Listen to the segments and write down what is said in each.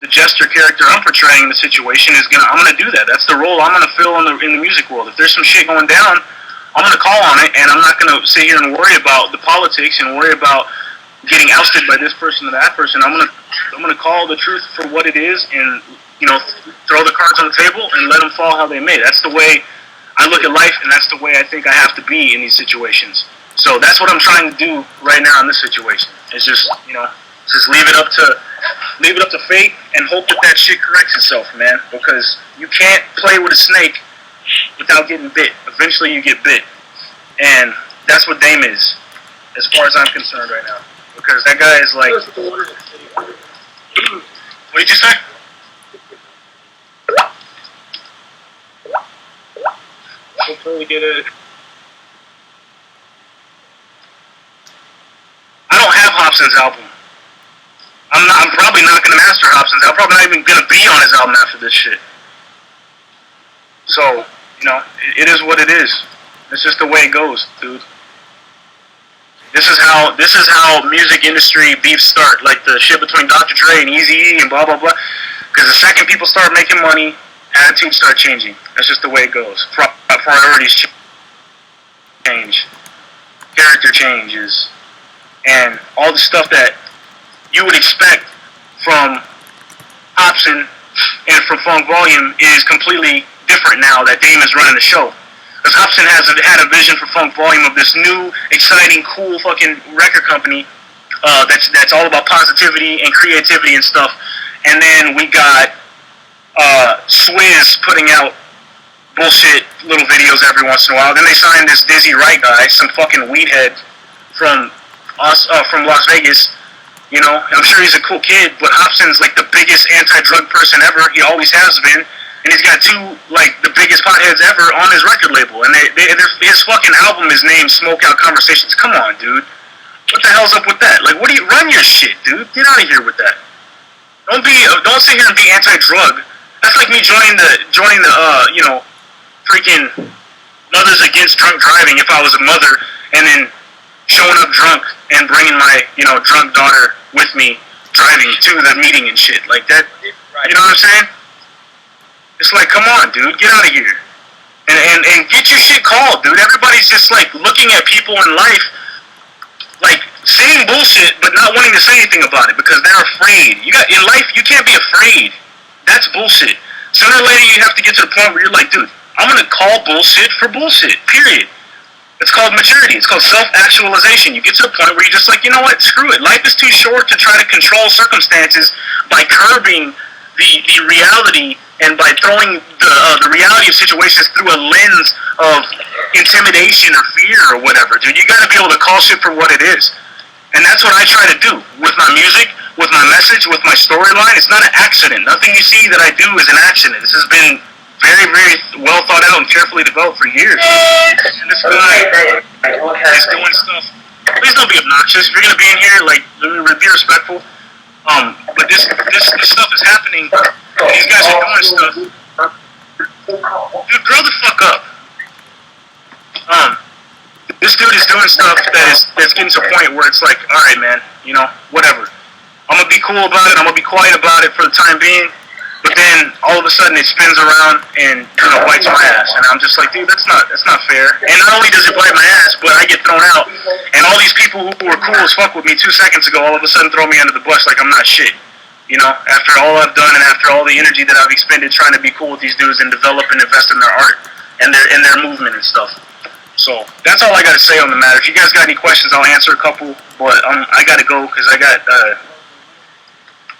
the jester character I'm portraying in the situation I'm gonna do that. That's the role I'm gonna fill in the music world. If there's some shit going down, I'm gonna call on it, and I'm not gonna sit here and worry about the politics and worry about getting ousted by this person or that person. I'm gonna call the truth for what it is, and throw the cards on the table and let them fall how they may. That's the way I look at life, and that's the way I think I have to be in these situations. So that's what I'm trying to do right now in this situation. It's just just leave it up to fate and hope that shit corrects itself, man. Because you can't play with a snake without getting bit. Eventually, you get bit, and that's what Dame is, as far as I'm concerned right now. Because that guy is like, what did you say? Hopefully, get it. I don't have Hopsin's album. I'm probably not gonna master Hopsin's. I'm probably not even gonna be on his album after this shit. So, it is what it is. It's just the way it goes, dude. This is how music industry beefs start. Like the shit between Dr. Dre and Eazy-E and blah blah blah. Because the second people start making money, attitudes start changing. That's just the way it goes. Priorities change, character changes, and all the stuff that you would expect from Hopsin and from Funk Volume is completely different now that Dame is running the show. Because Hopsin had a vision for Funk Volume of this new, exciting, cool fucking record company that's all about positivity and creativity and stuff. And then we got Swizz putting out bullshit little videos every once in a while. Then they signed this Dizzy Wright guy, some fucking weedhead from Las Vegas. I'm sure he's a cool kid, but Hopsin's like the biggest anti-drug person ever. He always has been. And he's got two, like, the biggest potheads ever on his record label. And his fucking album is named Smoke Out Conversations. Come on, dude. What the hell's up with that? Like, what do you run your shit, dude? Get out of here with that. Don't sit here and be anti-drug. That's like me joining the freaking Mothers Against Drunk Driving if I was a mother, and then showing up drunk and bringing my, drunk daughter with me driving to the meeting and shit. Like that, you know what I'm saying? It's like, come on, dude, get out of here. And get your shit called, dude. Everybody's just, like, looking at people in life, like, saying bullshit, but not wanting to say anything about it because they're afraid. In life, you can't be afraid. That's bullshit. Sooner or later, you have to get to the point where you're like, dude, I'm going to call bullshit for bullshit, period. It's called maturity. It's called self-actualization. You get to the point where you're just like, you know what, screw it. Life is too short to try to control circumstances by curbing the reality and by throwing the reality of situations through a lens of intimidation or fear or whatever, dude. You got to be able to call shit for what it is. And that's what I try to do with my music, with my message, with my storyline. It's not an accident. Nothing you see that I do is an accident. This has been very, very well thought out and carefully developed for years. And this guy is doing stuff. Please don't be obnoxious. If you're gonna be in here, like, be respectful. But this stuff is happening. These guys are doing stuff. Dude, grow the fuck up. This dude is doing stuff that's getting to a point where it's like, all right, man, whatever. I'm gonna be cool about it. I'm gonna be quiet about it for the time being. But then all of a sudden it spins around and bites my ass, and I'm just like, dude, that's not fair. And not only does it bite my ass, but I get thrown out, and all these people who were cool as fuck with me 2 seconds ago, all of a sudden throw me under the bus like I'm not shit. After all I've done and after all the energy that I've expended trying to be cool with these dudes and develop and invest in their art and their movement and stuff. So that's all I got to say on the matter. If you guys got any questions, I'll answer a couple. But I got to go because I got.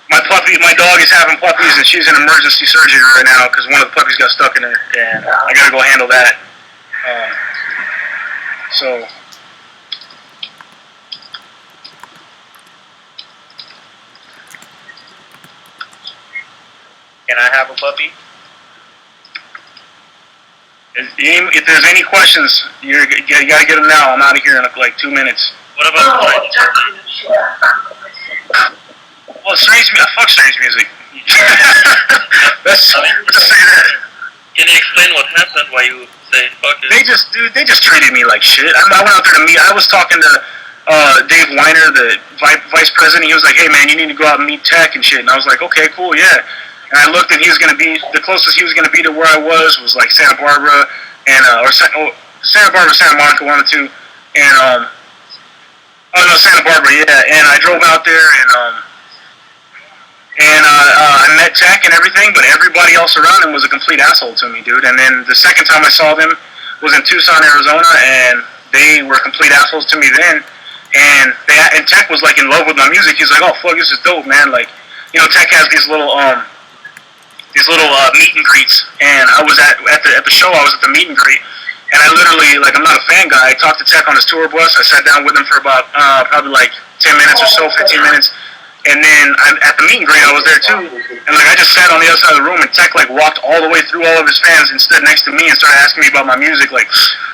My dog is having puppies, and she's in emergency surgery right now because one of the puppies got stuck in her, and I gotta go handle that. So, can I have a puppy? If there's any questions, you gotta get them now. I'm out of here in like 2 minutes. What about well, strange music. Fuck strange music. Just say that. Can you explain what happened? Why you say fuck it? They just treated me like shit. I went out there to meet. I was talking to Dave Weiner, the vice president, he was like, "Hey man, you need to go out and meet Tech and shit." And I was like, "Okay, cool, yeah." And I looked, and he was gonna be the closest he was gonna be to where I was like Santa Barbara and Santa Barbara, Santa Monica, one or two, and oh no, Santa Barbara, yeah. And I drove out there and I met Tech and everything, but everybody else around him was a complete asshole to me, dude. And then the second time I saw them was in Tucson, Arizona, and they were complete assholes to me then. And Tech was like in love with my music. He was like, "Oh fuck, this is dope, man!" Like, you know, Tech has these little meet and greets, and I was at the show. I was at the meet and greet, and I literally, like, I'm not a fan guy. I talked to Tech on his tour bus. I sat down with him for about probably like 10 minutes or so, 15 minutes. And then at the meet and greet, I was there too. And like, I just sat on the other side of the room, and Tech like walked all the way through all of his fans and stood next to me and started asking me about my music. Like,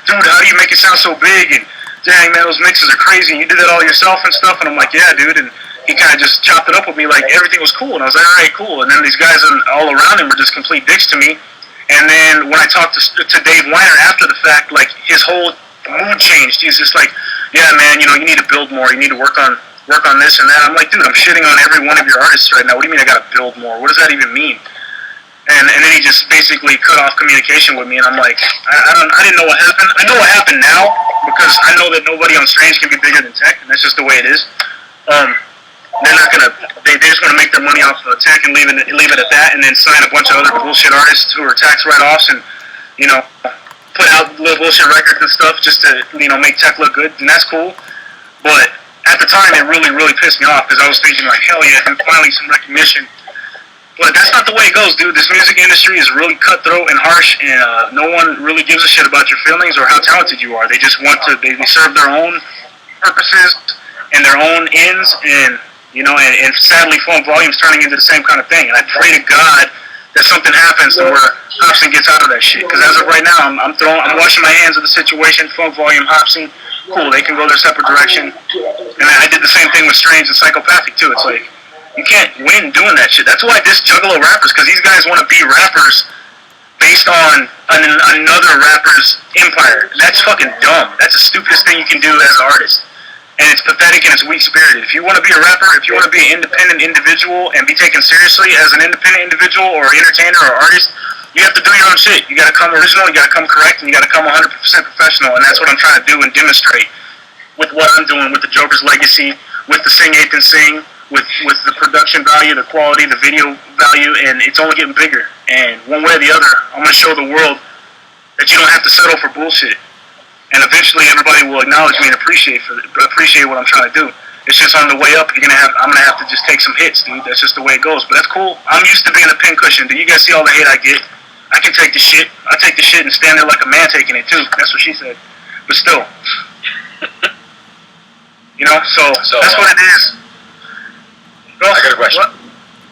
"Dude, how do you make it sound so big?" And "Dang man, those mixes are crazy. And you did that all yourself and stuff." And I'm like, "Yeah, dude." And he kind of just chopped it up with me like everything was cool. And I was like, "All right, cool." And then these guys all around him were just complete dicks to me. And then when I talked to Dave Weiner after the fact, like, his whole mood changed. He's just like, "Yeah, man, you know, you need to build more. You need to work on this and that." I'm like, "Dude, I'm shitting on every one of your artists right now. What do you mean I gotta build more? What does that even mean?" And then he just basically cut off communication with me, and I'm like, I didn't know what happened. I know what happened now because I know that nobody on Strange can be bigger than Tech, and that's just the way it is. They're not gonna. They just want to make their money off of Tech and leave it at that, and then sign a bunch of other bullshit artists who are tax write-offs and, you know, put out little bullshit records and stuff just to, you know, make Tech look good, and that's cool. But at the time, it really, really pissed me off because I was thinking like, hell yeah, and finally some recognition. But that's not the way it goes, dude. This music industry is really cutthroat and harsh, and no one really gives a shit about your feelings or how talented you are. They just want to. They serve their own purposes and their own ends, and, you know, and sadly, Funk Volume's turning into the same kind of thing. And I pray to God that something happens to where Hopsin gets out of that shit. Because as of right now, I'm washing my hands of the situation. Funk Volume, Hopsin, cool. They can go their separate direction. And I did the same thing with Strange and Psychopathic too. It's like, you can't win doing that shit. That's why I diss Juggalo rappers, because these guys want to be rappers based on another rapper's empire. That's fucking dumb. That's the stupidest thing you can do as an artist. And it's pathetic and it's weak-spirited. If you want to be a rapper, if you want to be an independent individual and be taken seriously as an independent individual or entertainer or artist, you have to do your own shit. You got to come original, you got to come correct, and you got to come 100% professional. And that's what I'm trying to do and demonstrate with what I'm doing with the Joker's Legacy, with the Sing Eighth and Sing, with the production value, the quality, the video value, and it's only getting bigger. And one way or the other, I'm going to show the world that you don't have to settle for bullshit. And eventually, everybody will acknowledge me and appreciate what I'm trying to do. It's just on the way up. I'm gonna have to just take some hits, dude. That's just the way it goes. But that's cool. I'm used to being a pincushion. Do you guys see all the hate I get? I can take the shit. I take the shit and stand there like a man taking it too. That's what she said. But still, you know. So that's what it is. I got a question. What?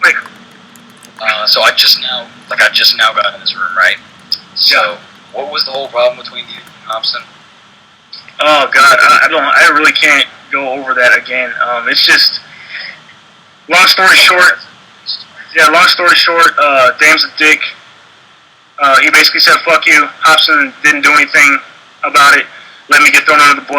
Wait. So I just now got in this room, right? So what was the whole problem between you and Hopsin? Oh God, I really can't go over that again. It's just, long story short. Yeah, long story short. Dame's a dick. He basically said, "Fuck you." Hopsin didn't do anything about it. Let me get thrown under the bus.